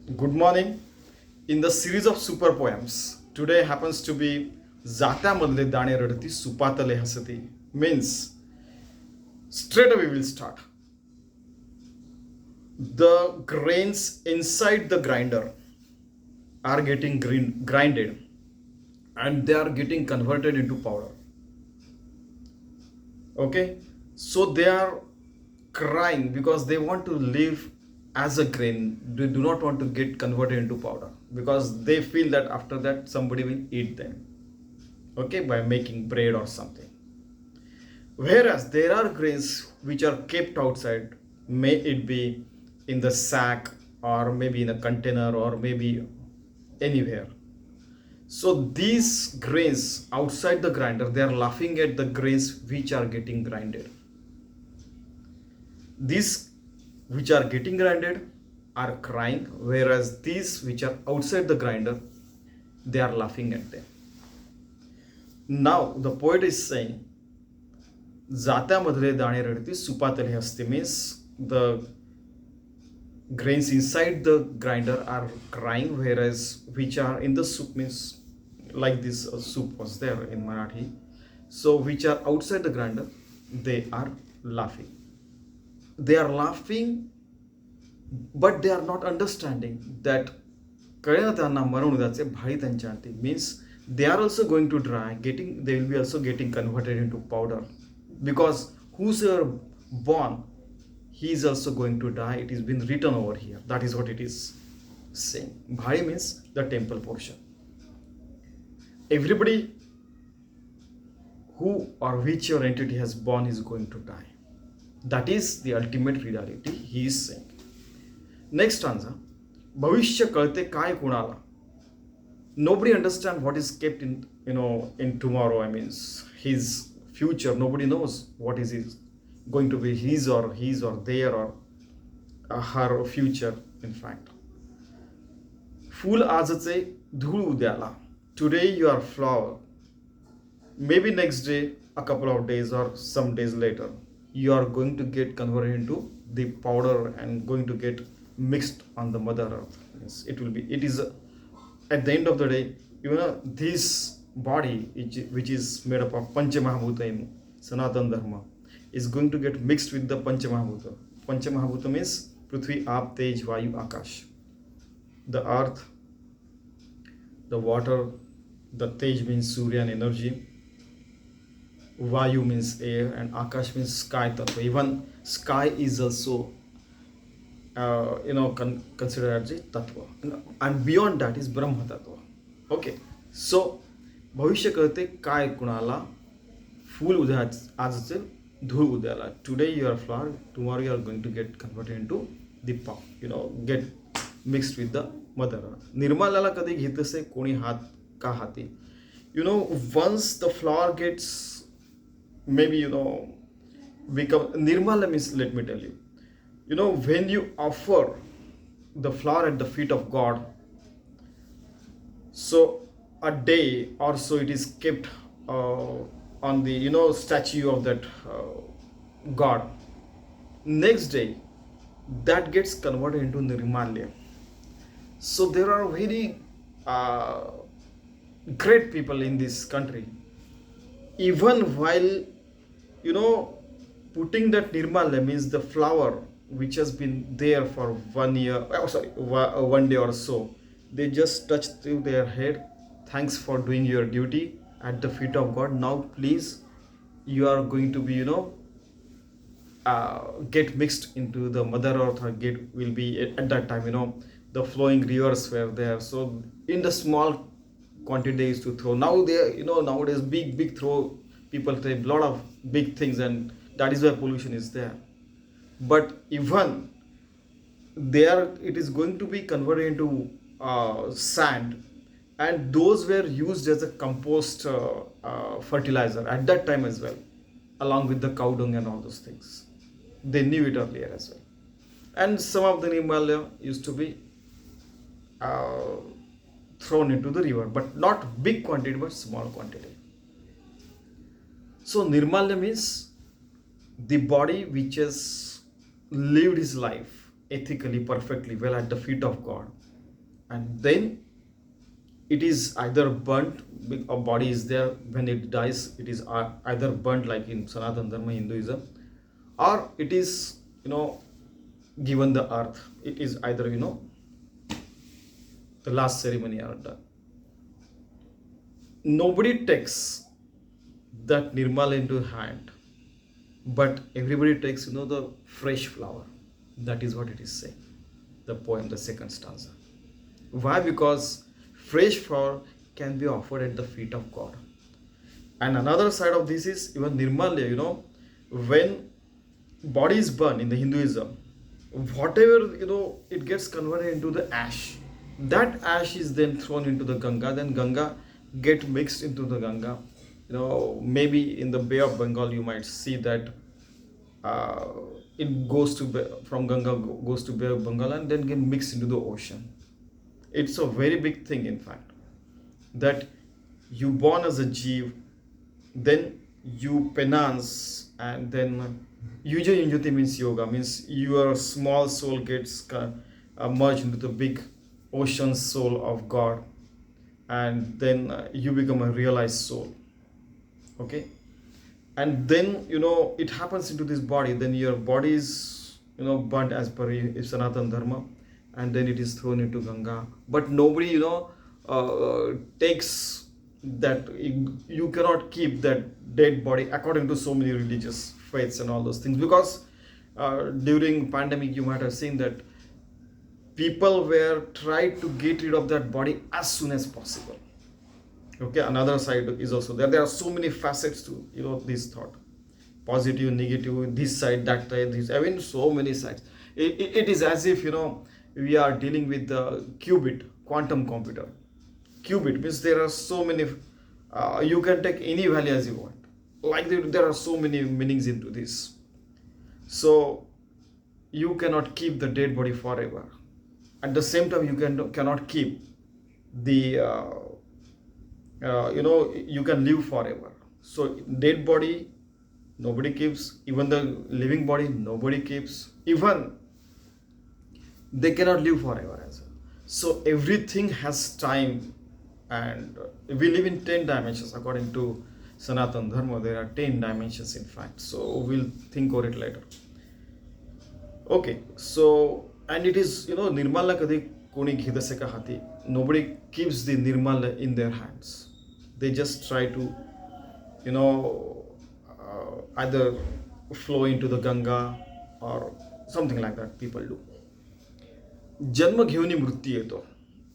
Good morning. In the series of super poems, today happens to be जात्यामधले दाणे रडती सुपातले हसती. Means straight away we will start. The grains inside the grinder are getting grinded and they are getting converted into powder. Okay, so they are crying because they want to live as a grain. They do not want to get converted into powder because they feel that after that somebody will eat them, okay, by making bread or something. Whereas there are grains which are kept outside, may it be in the sack or maybe in a container or maybe anywhere. So these grains outside the grinder, they are laughing at the grains which are getting grinded. These which are getting grinded are crying, whereas these which are outside the grinder, they are laughing at them. Now the poet is saying, जात्यामधले दाणे रडती सुपातले हसते, means the grains inside the grinder are crying, whereas which are in the soup, means like this soup was there in Marathi, so which are outside the grinder, they are laughing. They are laughing, but they are not understanding that कळेना त्यांना मरण उद्याचे भाळी त्यांच्या अंती, means they are also going to dry, they will be also getting converted into powder, because whosoever born, he is also going to die. It is been written over here. That is what it is saying. Bhai means the temple portion. Everybody who or whichever entity has born is going to die. That is the ultimate reality he is saying. Next stanza. भविष्य कळते काय कुणाला. Nobody understand what is kept in tomorrow. I mean his future. Nobody knows what is going to be his or their or her future. In fact, फूल आजचे धूळ उद्याला. Today you are flower. Maybe next day, a couple of days or some days later, you are going to get converted into the powder and going to get mixed on the mother earth. It is at the end of the day, this body which is made up of Panchamahabhuta in Sanatana Dharma is going to get mixed with the Panchamahabhuta. Panchamahabhuta means Prithvi, Aap, Tej, Vayu, Akash. The earth, the water, the Tej means Surya and energy, Vayu means air, and Akash means sky tattva. Even sky is also considered as a tattva, and beyond that is Brahma tattva. Okay, so भविष्य कळते काय कुणाला, फूल उद्या आजचे धूळ उद्याला. Today you are flower, tomorrow you are going to get converted into the get mixed with the mother earth. निर्मलाला कधी घेतसे कोणी हात का हाती. Once the flower gets maybe become nirmala, means, let me tell you, when you offer the flower at the feet of God, so a day or so it is kept on the statue of that God. Next day that gets converted into nirmalya. So there are very great people in this country, even while putting that nirmalya, means the flower which has been there for 1 year, 1 day or so, they just touch through their head, thanks for doing your duty at the feet of God. Now please, you are going to be get mixed into the mother earth, or will be at that time, the flowing rivers were there, so in the small quantity they used to throw. Now they nowadays big throw, people throw a lot of big things, and that is why pollution is there. But even there, it is going to be converted into sand, and those were used as a compost fertilizer at that time as well, along with the cow dung and all those things. They knew it earlier as well. And some of the nirmalya used to be thrown into the river, but not big quantity, but small quantity. So nirmalya means the body which has lived his life ethically, perfectly well at the feet of God, and then it is either burnt. A body is there, when it dies it is either burnt like in Sanatana Dharma, Hinduism, or it is given the earth. It is either the last ceremony are done. Nobody takes that nirmal into hand, but everybody takes the fresh flower. That is what it is saying, the poem, the second stanza. Why? Because fresh flower can be offered at the feet of God. And another side of this is even nirmalya, when body is burned in the Hinduism, whatever it gets converted into the ash. That ash is then thrown into the Ganga. Then Ganga get mixed into the Ganga. Maybe in the Bay of Bengal you might see that uh, it goes to from Ganga goes to Bay of Bengal and then get mixed into the ocean. It's a very big thing, in fact, that you born as a jeev, then you penance, and then yuja yunjati means yoga, means your small soul gets merged into the big ocean soul of God, and then you become a realized soul. Okay, and then it happens into this body. Then your body is burnt as per Sanatana Dharma, and then it is thrown into Ganga. But nobody takes that. You cannot keep that dead body according to so many religious faiths and all those things, because during pandemic you might have seen that people were tried to get rid of that body as soon as possible. Okay, another side is also there are so many facets to this thought, positive, negative, this side, that side, this, I mean, so many sides. It is as if we are dealing with the qubit quantum computer. Qubit means there are so many, you can take any value as you want, like there are so many meanings into this. So you cannot keep the dead body forever. At the same time, you cannot keep the you can live forever. So dead body nobody keeps, even the living body nobody keeps, even they cannot live forever as well. So everything has time, and we live in 10 dimensions according to Sanatana Dharma. There are 10 dimensions, in fact. So we'll think over it later. Okay, so, and it is nirmala kadi koni ghidase ka hati. Nobody keeps the nirmala in their hands. They just try to either flow into the Ganga or something like that people do. Janma घेऊनी मृत्यू येतो.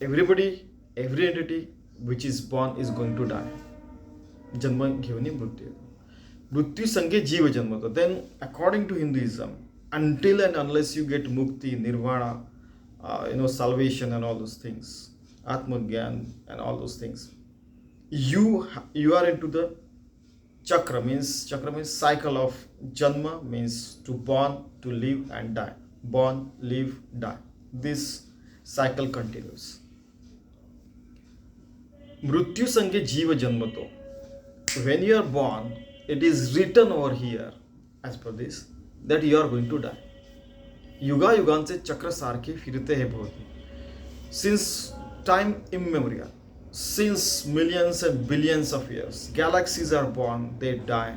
Everybody, every entity which is born is going to die. Janma घेऊनी मृत्यू येतो. मृत्यू संगे जीव जन्मतो. Then according to Hinduism, until and unless you get mukti, nirvana, salvation and all those things, atma gyan and all those things, you are into the chakra. Means cycle of janma, means to born, to live and die. Born, live, die. This cycle continues. Mrityu sange jiva janmato. When you are born, it is written over here as per this that you are going to die. Yuga yuganse chakra sarke firte hai bhoti. Since time immemorial, since millions and billions of years, galaxies are born, they die.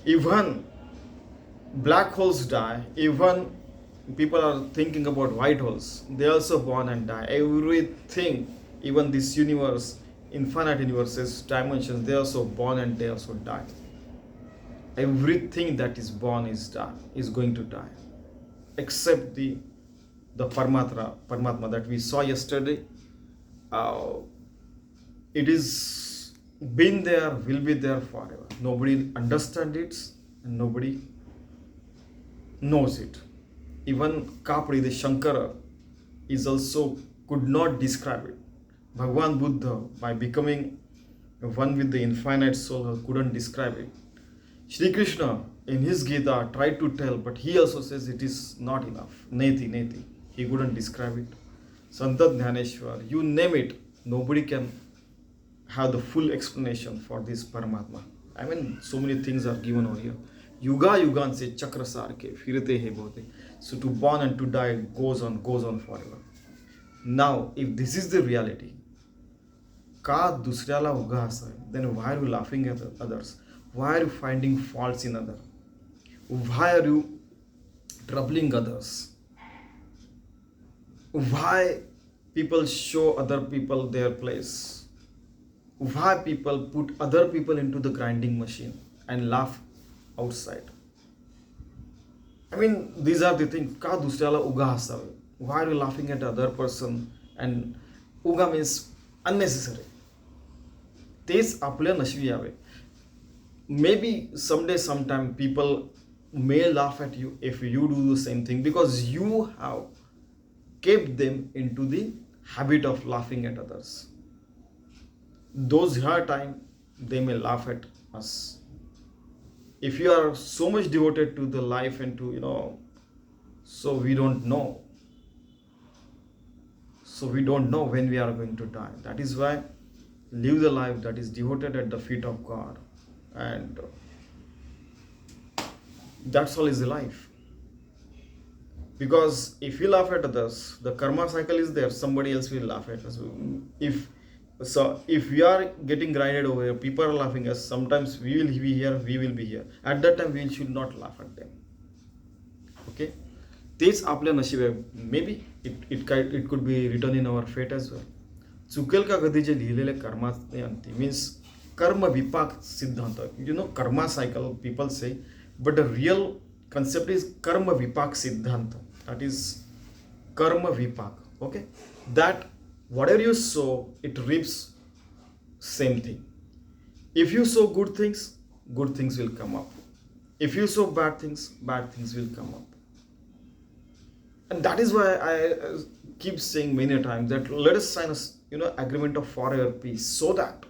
Even black holes die. Even people are thinking about white holes, they also born and die. Everything, even this universe, infinite universes, dimensions, they also born and they also die. Everything that is born is going to die, except the Paramatma that we saw yesterday. It is been there, will be there forever. Nobody understands it and nobody knows it. Even Kapri, the Shankara, is also could not describe it. Bhagwan Buddha, by becoming one with the infinite soul, couldn't describe it. Shri Krishna in his Gita tried to tell, but he also says it is not enough. Neti. He couldn't describe it. Santa Dhaneshwar, you name it, nobody can have the full explanation for this Paramatma. I mean, so many things are given over here. Yuga yuganse chakrasarke firte hai bhote. So to born and to die goes on forever. Now, if this is the reality, का दुसऱ्याला उगा हसावे, then why are you laughing at others? Why are you finding faults in others? Why are you troubling others? Why people show other people their place? Why people put other people into the grinding machine and laugh outside? I mean, these are the things. का दुसऱ्याला उगा हसावे? Why are you laughing at the other person? And उगा means unnecessary. तेच आपल्या नशिबी यावे. Maybe someday, sometime, people may laugh at you if you do the same thing, because you have kept them into the habit of laughing at others. Those hard time, they may laugh at us. If you are so much devoted to the life and to, so we don't know. So we don't know when we are going to die. That is why live the life that is devoted at the feet of God. And that's all is the life. Because if we laugh at others, the karma cycle is there, somebody else will laugh at us. If we are getting grinded over here, people are laughing at us, sometimes we will be here, we will be here. At that time, we should not laugh at them. Okay? तेच आपल्या नशीब आहे. Maybe it could be written in our fate as well. चुकेल का कधी जे लिहिलेले कर्माचे अंती means कर्म विपाक सिद्धांत. Karma cycle, people say, but the real concept is karma vipak siddhanta. That is karma vipak. Okay, that whatever you sow, it reaps same thing. If you sow good things will come up. If you sow bad things will come up. And that is why I keep saying many times that let us sign a agreement of forever peace, so that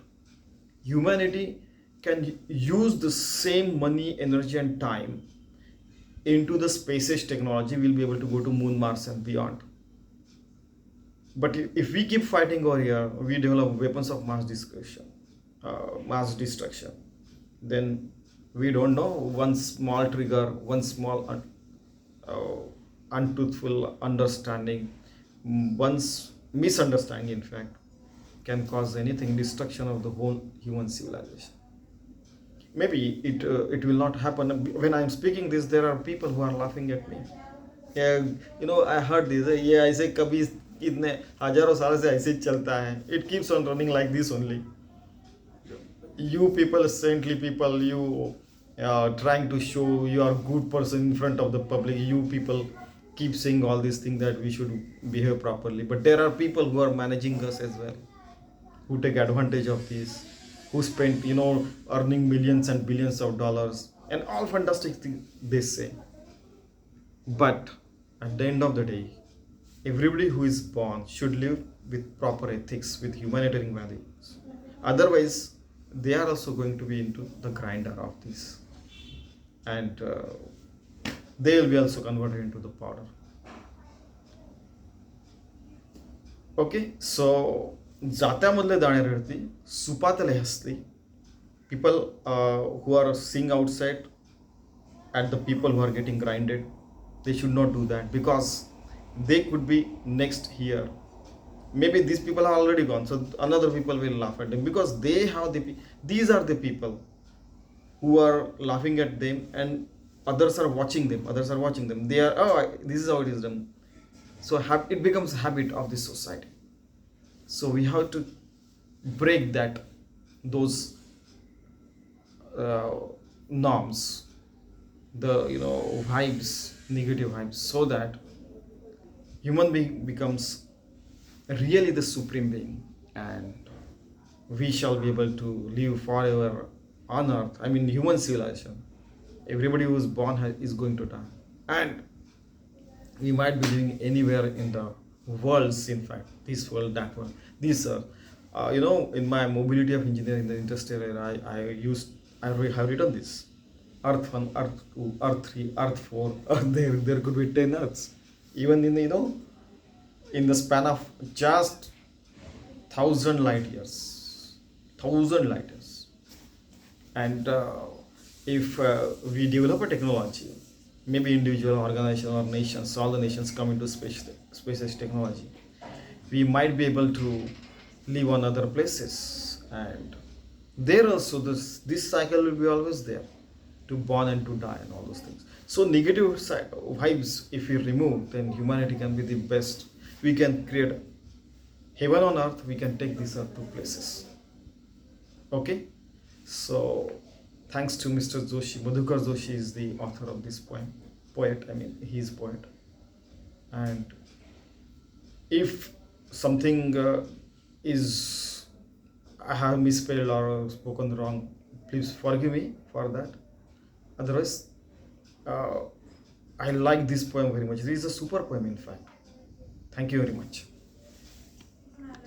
humanity can use the same money, energy and time into the space-age technology. We'll be able to go to Moon, Mars and beyond. But if we keep fighting over here, we develop weapons of mass destruction, then we don't know, one small trigger, one small untruthful understanding, one's misunderstanding in fact, can cause anything, destruction of the whole human civilization. Maybe it will not happen. When I am speaking this, there are people who are laughing at me. I heard this. ये ऐसे कभी इतने हजारों साल से ऐसे चलता है. It keeps on running like this only. You people, saintly people, you trying to show you are a good person in front of the public. You people keep saying all these things that we should behave properly. But there are people who are managing us as well, who take advantage of this, who spend, earning millions and billions of dollars, and all fantastic things they say. But at the end of the day, everybody who is born should live with proper ethics, with humanitarian values. Otherwise, they are also going to be into the grinder of this. And they will be also converted into the powder. Okay, so जात्यामधले दाणे रडती, सुपातले हसती. People who are seeing outside at the people who are getting grinded, they should not do that, because they could be next here. Maybe these people are already gone, so another people will laugh at them, because they have these are the people who are laughing at them, and others are watching them. They are, this is how it is done. So it becomes a habit of this society. So we have to break those norms, the vibes, negative vibes, so that human being becomes really the supreme being, and we shall be able to live forever on earth. I mean, human civilization. Everybody who is born is going to die, and we might be living anywhere in the worlds. In fact, this world, that world. These in my mobility of engineering in the interstellar era, I have written this: Earth 1, Earth 2, Earth 3, Earth 4. There could be 10 Earths, even in in the span of just 1,000 light years. And if we develop a technology, maybe individual, organization or nations, all the nations come into space technology. we might be able to live on other places, and there also this cycle will be always there, to born and to die and all those things. So negative vibes, if we remove, then humanity can be the best. We can create heaven on earth. We can take this earth to places. Okay, so thanks to Mr. Joshi. Madhukar Joshi is the author of this poem. Poet, I mean, he is poet. And if something is I have misspelled or spoken wrong, please forgive me for that. Otherwise, I like this poem very much. This is a super poem, in fact. Thank you very much.